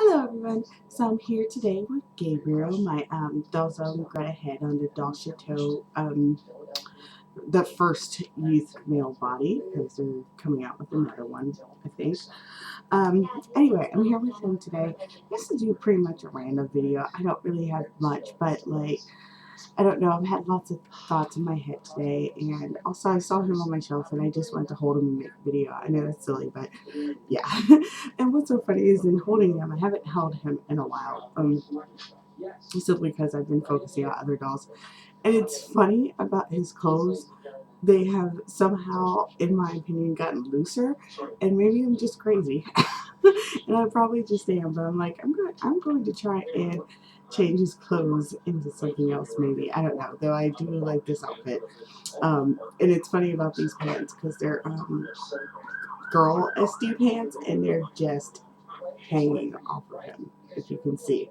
Hello everyone. So I'm here today with Gabriel, my Dolls Own Greta Head on the Doll Chateau, the first youth male body, because they're coming out with another one, I think. Anyway, I'm here with him today. This is do pretty much a random video. I don't really have much, but like, I don't know, I've had lots of thoughts in my head today, and also I saw him on my shelf and I just wanted to hold him and make a video. I know that's silly, but yeah. And what's so funny is in holding him, I haven't held him in a while, simply because I've been focusing on other dolls. And it's funny about his clothes, they have somehow, in my opinion, gotten looser, and maybe I'm just crazy. And I probably just am, but I'm like, I'm going to try and change his clothes into something else, maybe. I don't know, though I do like this outfit. And it's funny about these pants because they're girl SD pants, and they're just hanging off of him, if you can see.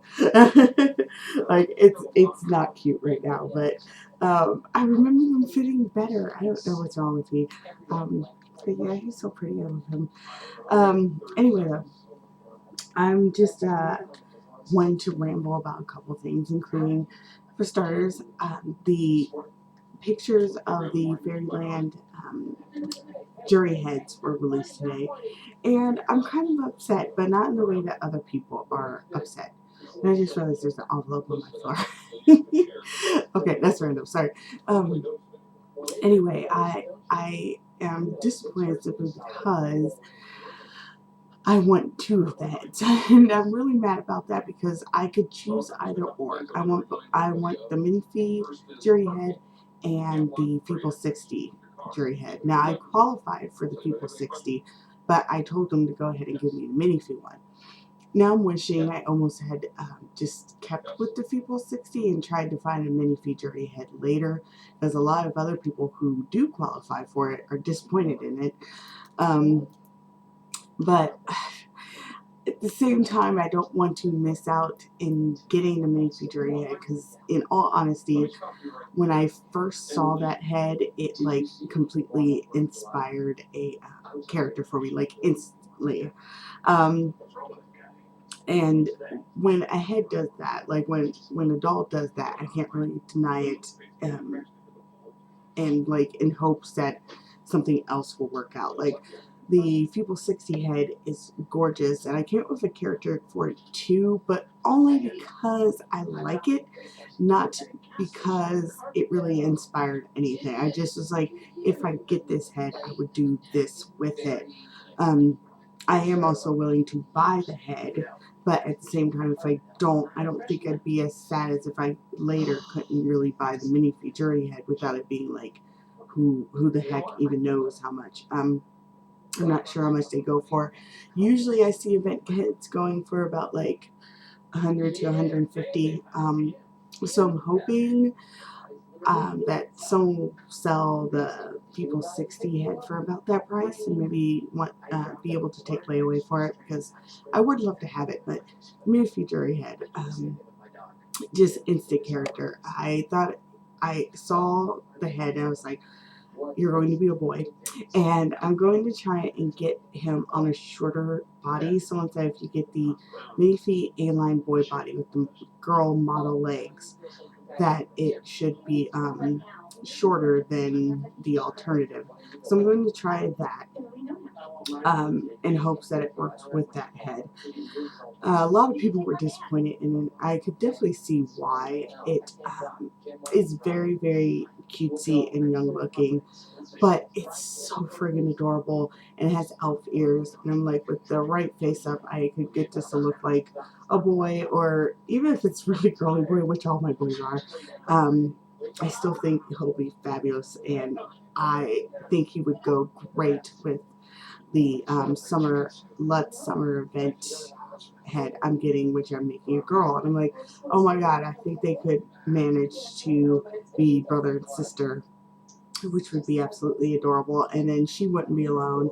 Like it's not cute right now, but I remember them fitting better. I don't know what's wrong with me. But yeah, he's so pretty. I love him. Anyway, though, I'm just wanting to ramble about a couple things, including, for starters, the pictures of the Fairyland Juri heads were released today, and I'm kind of upset, but not in the way that other people are upset. And I just realized there's an envelope on my floor. Okay, that's random. Sorry. Um, anyway, I am disappointed simply because I want two of the heads, and I'm really mad about that because I could choose either or. I want the minifee Juri head and the Feeple60 Juri head. Now I qualified for the Feeple60, but I told them to go ahead and give me the minifee one. Now I'm wishing I almost had just kept with the Feeple60 and tried to find a minifee Juri head later, because a lot of other people who do qualify for it are disappointed in it. But at the same time, I don't want to miss out in getting the minifee Juri head, because in all honesty, when I first saw that head, it like completely inspired a character for me, like instantly. Um, and when a head does that, like when a doll does that, I can't really deny it, and like in hopes that something else will work out. Like the Feeple60 head is gorgeous, and I came up with a character for it too, but only because I like it, not because it really inspired anything. I just was like, if I get this head, I would do this with it. I am also willing to buy the head, but at the same time, if I don't think I'd be as sad as if I later couldn't really buy the minifee Juri head without it being like, who the heck even knows how much. I'm not sure how much they go for. Usually, I see event kits going for about like 100 to 150. So I'm hoping that someone will sell the Feeple60 head for about that price, and maybe be able to take layaway for it, because I would love to have it. But minifee Juri head, just instant character. I thought I saw the head and I was like, you're going to be a boy, and I'm going to try and get him on a shorter body. Someone said if you get the minifee A-line boy body with the girl model legs, that it should be shorter than the alternative. So I'm going to try that, in hopes that it works with that head. A lot of people were disappointed, and I could definitely see why. It is very, very cutesy and young looking, but it's so friggin' adorable, and it has elf ears. And I'm like, with the right face up, I could get this to look like a boy, or even if it's really girly boy, which all my boys are. I still think he'll be fabulous, and I think he would go great with the Lutz summer event head I'm getting, which I'm making a girl. And I'm like, oh my god, I think they could manage to be brother and sister, which would be absolutely adorable. And then she wouldn't be alone,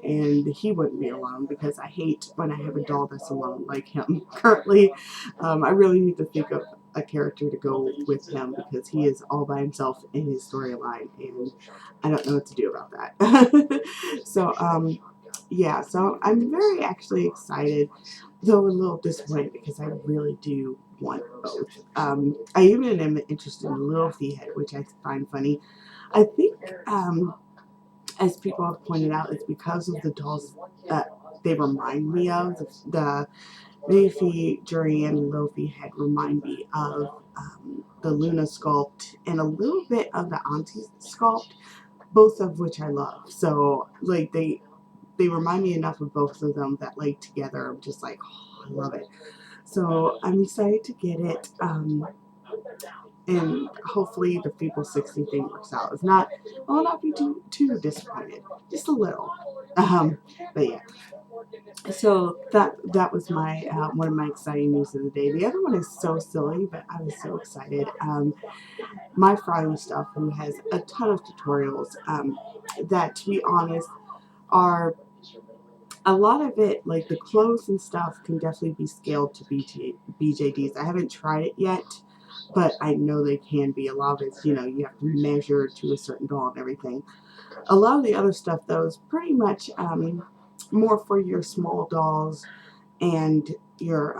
and he wouldn't be alone, because I hate when I have a doll that's alone like him currently. I really need to think of a character to go with him, because he is all by himself in his storyline, and I don't know what to do about that. So yeah, so I'm very actually excited, though a little disappointed because I really do want both. I even am interested in Little Head, which I find funny. I think, as people have pointed out, it's because of the dolls that they remind me of. The Fairyland Juri and Little Head remind me of the Luna sculpt and a little bit of the Auntie sculpt, both of which I love. So like they remind me enough of both of them that like together I'm just like, oh, I love it. So I'm excited to get it. And hopefully the Feeple60 thing works out. If not, I'll not be too disappointed, just a little. But yeah, so that was my one of my exciting news of the day. The other one is so silly, but I was so excited. My Friday stuff, who has a ton of tutorials, that to be honest are a lot of it, like the clothes and stuff, can definitely be scaled to BJDs. I haven't tried it yet, but I know they can be. A lot of it's, you know, you have to measure to a certain doll and everything. A lot of the other stuff, though, is pretty much more for your small dolls and your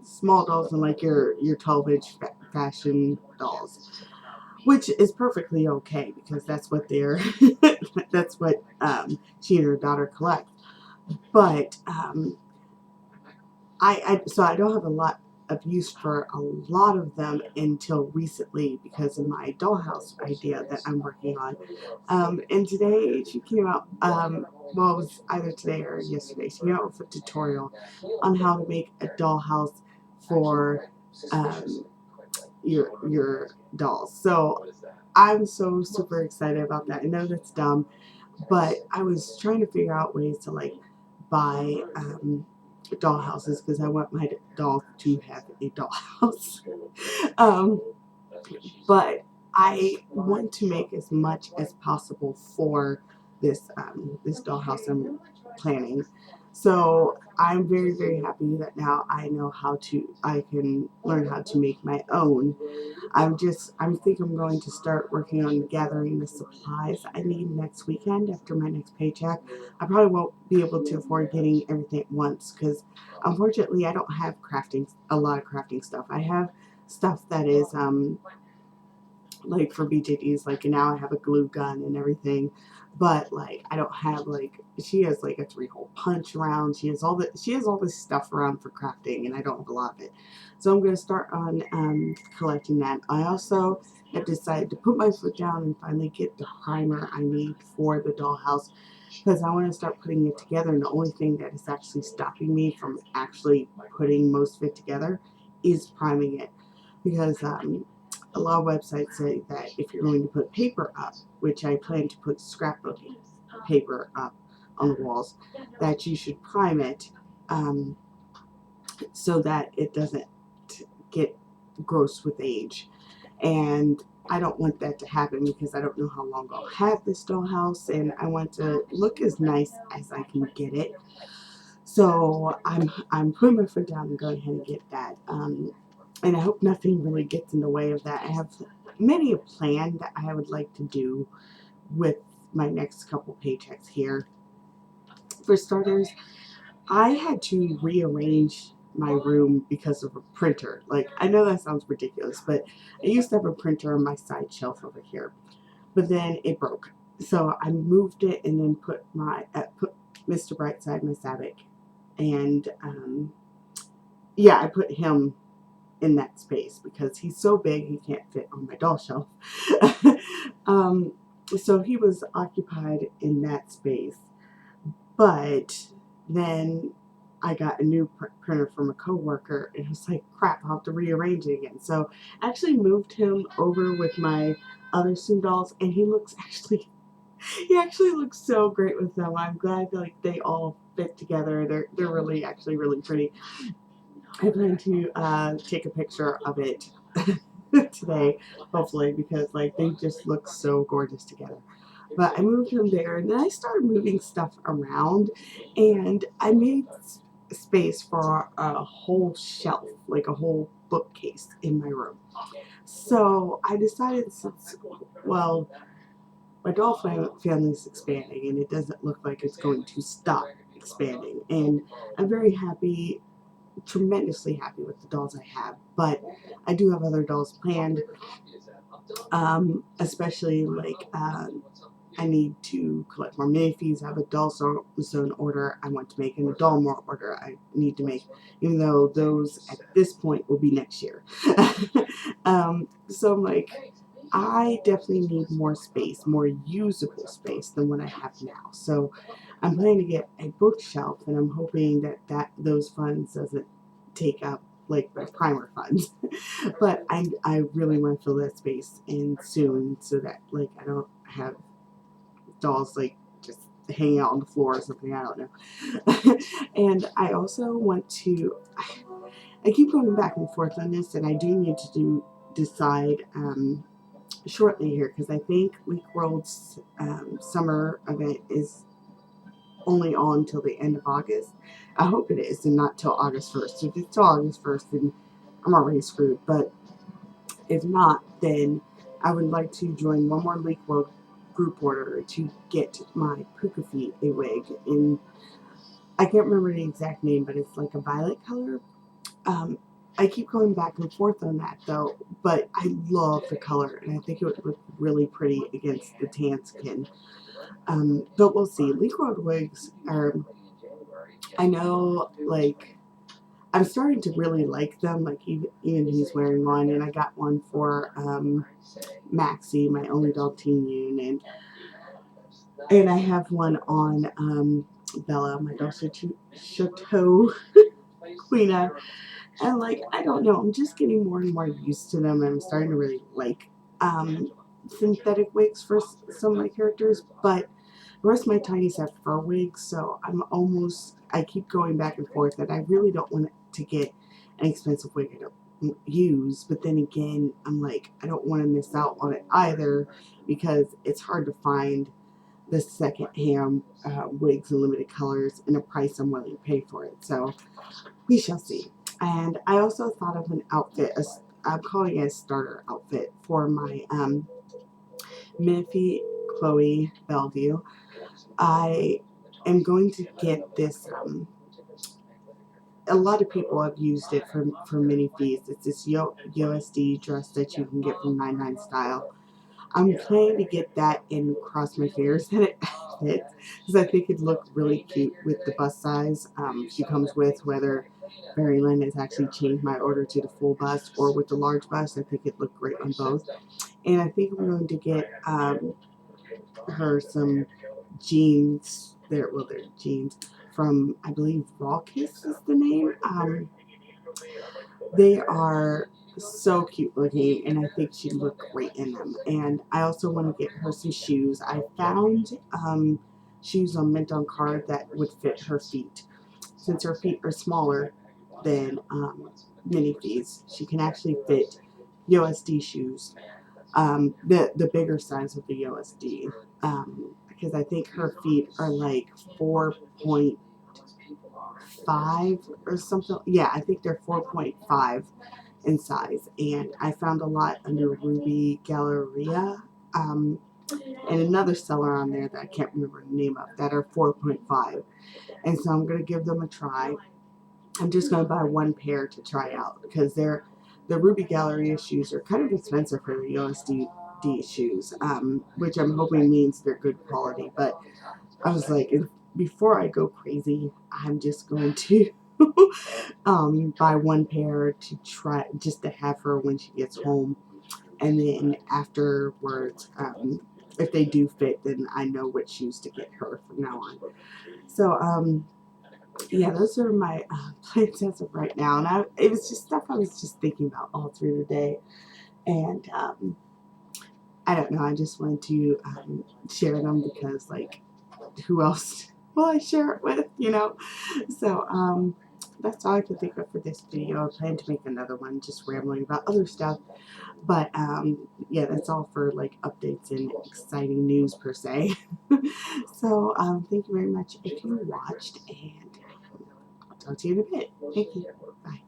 small dolls and like your 12-inch fashion dolls, which is perfectly okay because that's what they're that's what she and her daughter collect. But so I don't have a lot of use for a lot of them until recently because of my dollhouse idea that I'm working on. And today she came out, well, it was either today or yesterday. She came out with a tutorial on how to make a dollhouse for your dolls. So I'm so super excited about that. I know that's dumb, but I was trying to figure out ways to like buy doll houses because I want my doll to have a dollhouse. um, but I want to make as much as possible for this dollhouse I'm planning. So I'm very happy that now I can learn how to make my own. I think I'm going to start working on gathering the supplies I need next weekend after my next paycheck. I probably won't be able to afford getting everything at once because unfortunately I don't have a lot of crafting stuff. I have stuff that is like for BJDs, like now I have a glue gun and everything, but like I don't have like she has like a 3-hole punch around. She has all this stuff around for crafting, and I don't have a lot of it. So I'm going to start on collecting that. I also have decided to put my foot down and finally get the primer I need for the dollhouse because I want to start putting it together. And the only thing that is actually stopping me from actually putting most of it together is priming it because a lot of websites say that if you're going to put paper up, which I plan to put scrapbooking paper up on the walls, that you should prime it so that it doesn't get gross with age. And I don't want that to happen because I don't know how long I'll have this dollhouse, and I want to look as nice as I can get it. So I'm putting my foot down and going ahead and get that. And I hope nothing really gets in the way of that. I have many a plan that I would like to do with my next couple paychecks here. For starters, I had to rearrange my room because of a printer. Like, I know that sounds ridiculous, but I used to have a printer on my side shelf over here, but then it broke. So I moved it and then put Mr. Brightside, my Sabic, and yeah, I put him in that space because he's so big he can't fit on my doll shelf. So he was occupied in that space. But then I got a new printer from a coworker, and I was like, crap, I'll have to rearrange it again. So I actually moved him over with my other Sim dolls, and he actually looks so great with them. I'm glad that like they all fit together. They're really actually really pretty. I plan to take a picture of it today, hopefully, because like they just look so gorgeous together. But I moved them there, and then I started moving stuff around, and I made space for a whole shelf, like a whole bookcase in my room. So I decided well, my doll family is expanding, and it doesn't look like it's going to stop expanding. And I'm very happy, tremendously happy with the dolls I have, but I do have other dolls planned, especially like I need to collect more minifigs. I have a doll zone order I want to make, and a doll more order I need to make, even though those at this point will be next year. So I'm like, I definitely need more space, more usable space than what I have now. So I'm planning to get a bookshelf, and I'm hoping that those funds doesn't take up like my primer funds. But I really want to fill that space in soon, so that like I don't have dolls like just hanging out on the floor or something. I don't know. And I also want to. I keep going back and forth on this, and I do need to decide shortly here, because I think Leak World's summer event is only on till the end of August. I hope it is, and not till August 1st. If it's till August 1st, then I'm already screwed. But if not, then I would like to join one more Leak World group order to get my Puka Feet a wig in, I can't remember the exact name, but it's like a violet color. I keep going back and forth on that though, but I love the color, and I think it would look really pretty against the tan skin. But we'll see. Leak World wigs are, I know, like, I'm starting to really like them. Like, even he's wearing one, and I got one for Maxie, my only dog teen union, and I have one on Bella, my dog Chateau Queena. And like, I don't know, I'm just getting more and more used to them, and I'm starting to really like synthetic wigs for some of my characters. But the rest of my tinies have fur wigs, so I keep going back and forth, and I really don't want to get an expensive wig I don't use. But then again, I'm like, I don't want to miss out on it either, because it's hard to find the second-hand wigs in limited colors in a price I'm willing to pay for it. So we shall see. And I also thought of an outfit, I'm calling it a starter outfit for my Minifee Chloe Bellevue. I am going to get this, a lot of people have used it for Minifies. It's this USD dress that you can get from 99 Style. I'm planning to get that and cross my fingers that it fits, because I think it'd look really cute with the bust size she comes with, whether Fairyland has actually changed my order to the full bust or with the large bust. I think it'd look great on both. And I think I'm going to get her some jeans. They're jeans from, I believe, Raw Kiss is the name. They are so cute looking, and I think she'd look great in them. And I also want to get her some shoes. I found shoes on Mint on Card that would fit her feet. Since her feet are smaller than Minifees, she can actually fit USD shoes, the bigger size of the USD, because I think her feet are like 4.5 or something. Yeah, I think they're 4.5 in size, and I found a lot under Ruby Galleria, and another seller on there that I can't remember the name of, that are 4.5, and so I'm going to give them a try. I'm just going to buy one pair to try out, because the Ruby Galleria shoes are kind of expensive for the USD shoes, which I'm hoping means they're good quality. But I was like, before I go crazy, I'm just going to buy one pair to try, just to have her when she gets home, and then afterwards, if they do fit, then I know what shoes to get her from now on. So yeah, those are my plans as of right now, and it was just stuff I was just thinking about all through the day, and I don't know, I just wanted to share them, because like, who else will I share it with, you know? So that's all I can think of for this video. I plan to make another one just rambling about other stuff, but yeah, that's all for like updates and exciting news per se. So thank you very much if you watched, and I'll talk to you in a bit. Thank you. Bye.